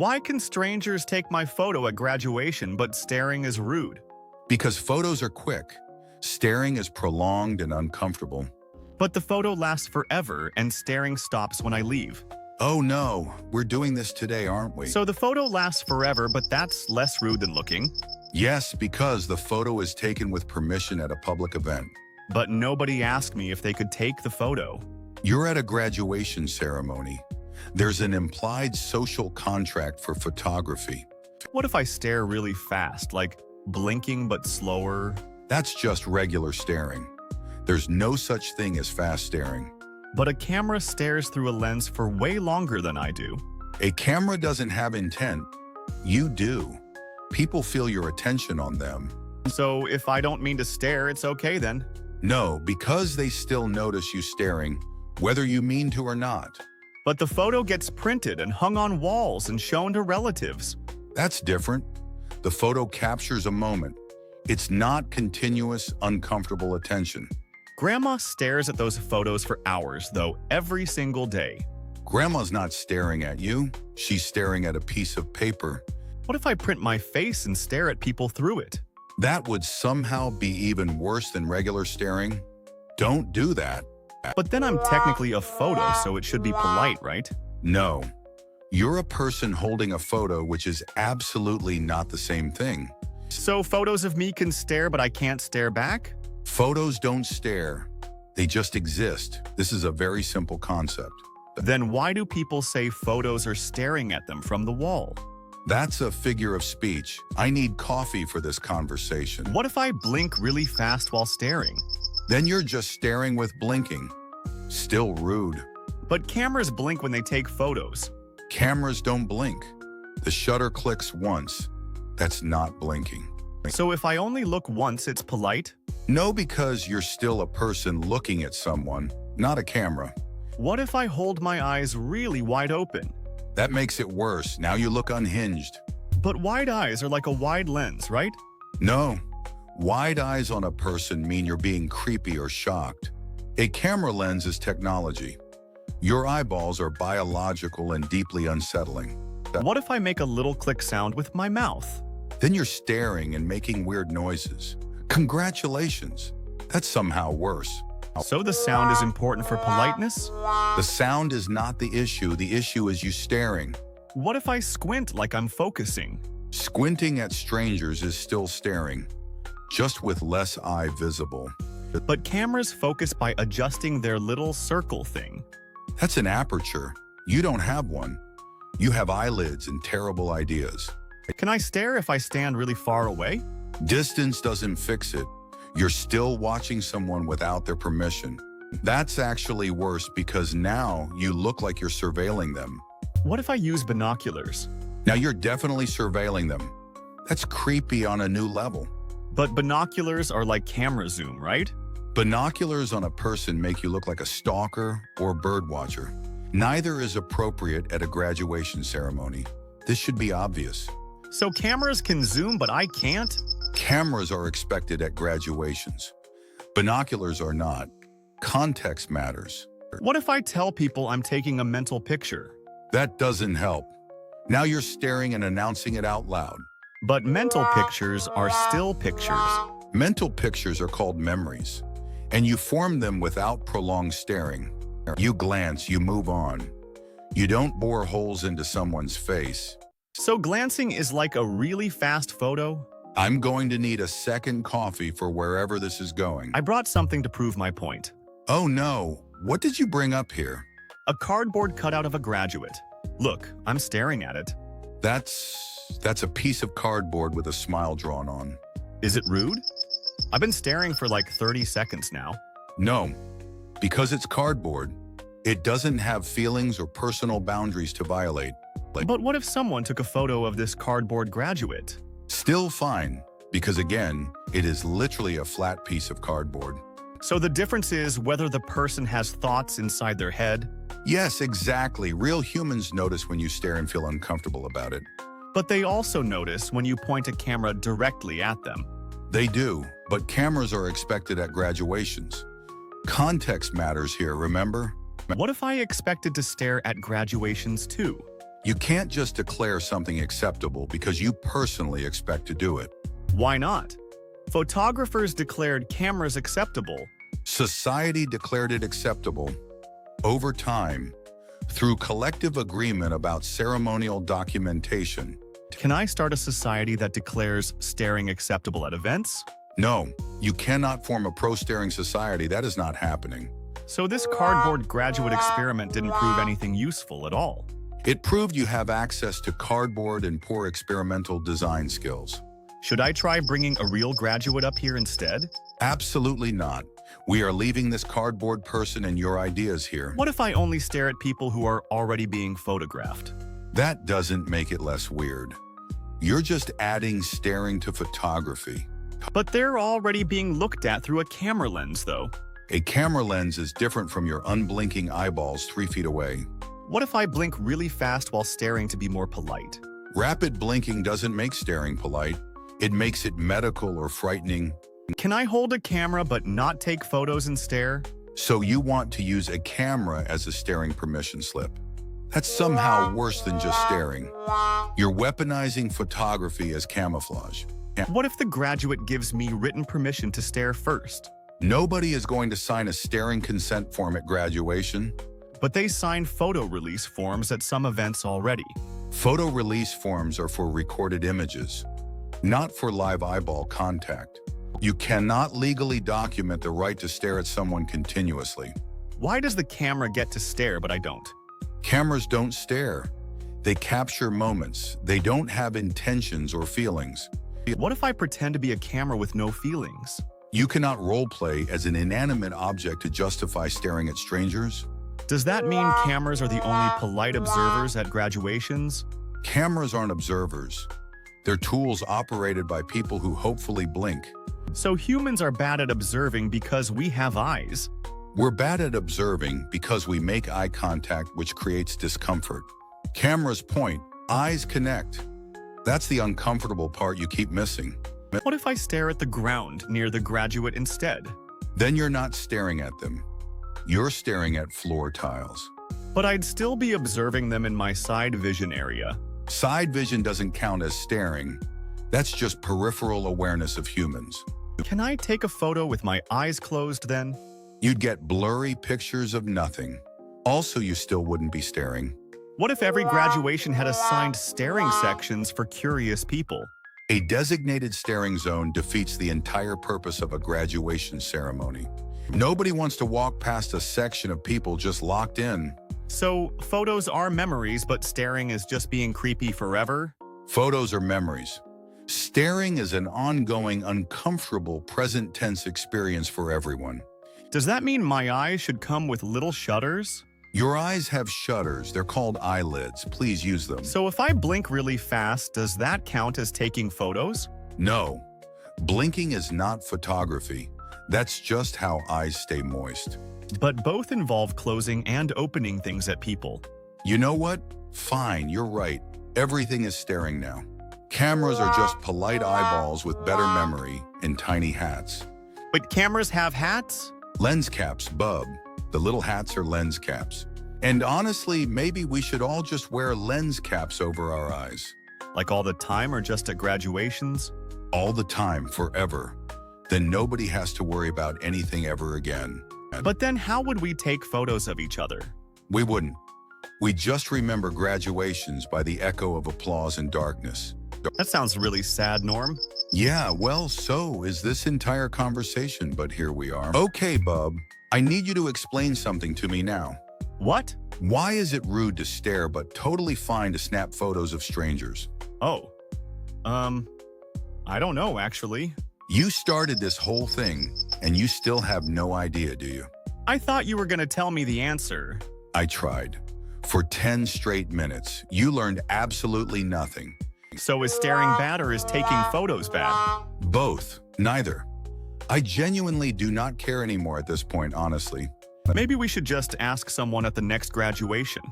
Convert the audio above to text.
Why can strangers take my photo at graduation, but staring is rude? Because photos are quick. Staring is prolonged and uncomfortable. But the photo lasts forever and staring stops when I leave. Oh no, we're doing this today, aren't we? So the photo lasts forever, but that's less rude than looking. Yes, because the photo is taken with permission at a public event. But nobody asked me if they could take the photo. You're at a graduation ceremony. There's an implied social contract for photography. What if I stare really fast, like blinking but slower? That's just regular staring. There's no such thing as fast staring. But a camera stares through a lens for way longer than I do. A camera doesn't have intent. You do. People feel your attention on them. So if I don't mean to stare, it's okay then. No, because they still notice you staring, whether you mean to or not. But the photo gets printed and hung on walls and shown to relatives. That's different. The photo captures a moment. It's not continuous, uncomfortable attention. Grandma stares at those photos for hours, though, every single day. Grandma's not staring at you. She's staring at a piece of paper. What if I print my face and stare at people through it? That would somehow be even worse than regular staring. Don't do that. But then I'm technically a photo, so it should be polite, right? No. You're a person holding a photo, which is absolutely not the same thing. So photos of me can stare, but I can't stare back? Photos don't stare. They just exist. This is a very simple concept. Then why do people say photos are staring at them from the wall? That's a figure of speech. I need coffee for this conversation. What if I blink really fast while staring? Then you're just staring with blinking. Still rude. But cameras blink when they take photos. Cameras don't blink. The shutter clicks once. That's not blinking. So if I only look once, it's polite? No, because you're still a person looking at someone, not a camera. What if I hold my eyes really wide open? That makes it worse. Now you look unhinged. But wide eyes are like a wide lens, right? No. Wide eyes on a person mean you're being creepy or shocked. A camera lens is technology. Your eyeballs are biological and deeply unsettling. What if I make a little click sound with my mouth? Then you're staring and making weird noises. Congratulations. That's somehow worse. So the sound is important for politeness? The sound is not the issue. The issue is you staring. What if I squint like I'm focusing? Squinting at strangers is still staring, just with less eye visible. But cameras focus by adjusting their little circle thing. That's an aperture. You don't have one. You have eyelids and terrible ideas. Can I stare if I stand really far away? Distance doesn't fix it. You're still watching someone without their permission. That's actually worse because now you look like you're surveilling them. What if I use binoculars? Now you're definitely surveilling them. That's creepy on a new level. But binoculars are like camera zoom, right? Binoculars on a person make you look like a stalker or birdwatcher. Neither is appropriate at a graduation ceremony. This should be obvious. So cameras can zoom, but I can't? Cameras are expected at graduations. Binoculars are not. Context matters. What if I tell people I'm taking a mental picture? That doesn't help. Now you're staring and announcing it out loud. But mental pictures are still pictures. Mental pictures are called memories, and you form them without prolonged staring. You glance, you move on. You don't bore holes into someone's face. So glancing is like a really fast photo? I'm going to need a second coffee for wherever this is going. I brought something to prove my point. Oh no, what did you bring up here? A cardboard cutout of a graduate. Look, I'm staring at it. That's a piece of cardboard with a smile drawn on. Is it rude? I've been staring for like 30 seconds now. No, because it's cardboard. It doesn't have feelings or personal boundaries to violate. But what if someone took a photo of this cardboard graduate? Still fine, because again, it is literally a flat piece of cardboard. So the difference is whether the person has thoughts inside their head? Yes, exactly. Real humans notice when you stare and feel uncomfortable about it. But they also notice when you point a camera directly at them. They do, but cameras are expected at graduations. Context matters here, remember? What if I expected to stare at graduations too? You can't just declare something acceptable because you personally expect to do it. Why not? Photographers declared cameras acceptable. Society declared it acceptable. Over time, through collective agreement about ceremonial documentation. Can I start a society that declares staring acceptable at events? No, you cannot form a pro-staring society. That is not happening. So this cardboard graduate experiment didn't prove anything useful at all. It proved you have access to cardboard and poor experimental design skills. Should I try bringing a real graduate up here instead? Absolutely not. We are leaving this cardboard person and your ideas here. What if I only stare at people who are already being photographed? That doesn't make it less weird. You're just adding staring to photography. But they're already being looked at through a camera lens, though. A camera lens is different from your unblinking eyeballs 3 feet away. What if I blink really fast while staring to be more polite? Rapid blinking doesn't make staring polite. It makes it medical or frightening. Can I hold a camera but not take photos and stare? So you want to use a camera as a staring permission slip. That's somehow worse than just staring. You're weaponizing photography as camouflage. What if the graduate gives me written permission to stare first? Nobody is going to sign a staring consent form at graduation. But they sign photo release forms at some events already. Photo release forms are for recorded images, not for live eyeball contact. You cannot legally document the right to stare at someone continuously. Why does the camera get to stare but I don't? Cameras don't stare. They capture moments. They don't have intentions or feelings. What if I pretend to be a camera with no feelings? You cannot role-play as an inanimate object to justify staring at strangers. Does that mean cameras are the only polite observers at graduations? Cameras aren't observers. They're tools operated by people who hopefully blink. So humans are bad at observing because we have eyes. We're bad at observing because we make eye contact, which creates discomfort. Cameras point, eyes connect. That's the uncomfortable part you keep missing. What if I stare at the ground near the graduate instead? Then you're not staring at them. You're staring at floor tiles. But I'd still be observing them in my side vision area. Side vision doesn't count as staring. That's just peripheral awareness of humans. Can I take a photo with my eyes closed then? You'd get blurry pictures of nothing. Also, you still wouldn't be staring. What if every graduation had assigned staring sections for curious people? A designated staring zone defeats the entire purpose of a graduation ceremony. Nobody wants to walk past a section of people just locked in. So, photos are memories, but staring is just being creepy forever? Photos are memories. Staring is an ongoing, uncomfortable, present-tense experience for everyone. Does that mean my eyes should come with little shutters? Your eyes have shutters. They're called eyelids. Please use them. So if I blink really fast, does that count as taking photos? No. Blinking is not photography. That's just how eyes stay moist. But both involve closing and opening things at people. You know what? Fine, you're right. Everything is staring now. Cameras are just polite eyeballs with better memory and tiny hats. But cameras have hats? Lens caps, bub. The little hats are lens caps. And honestly, maybe we should all just wear lens caps over our eyes. Like all the time or just at graduations? All the time, forever. Then nobody has to worry about anything ever again. But then how would we take photos of each other? We wouldn't. We just remember graduations by the echo of applause and darkness. That sounds really sad, Norm. Yeah, well, so is this entire conversation, but here we are. Okay, bub, I need you to explain something to me now. What? Why is it rude to stare but totally fine to snap photos of strangers? Oh, I don't know, actually. You started this whole thing, and you still have no idea, do you? I thought you were gonna tell me the answer. I tried. For 10 straight minutes, you learned absolutely nothing. So is staring bad or is taking photos bad? Both. Neither. I genuinely do not care anymore at this point, honestly. Maybe we should just ask someone at the next graduation.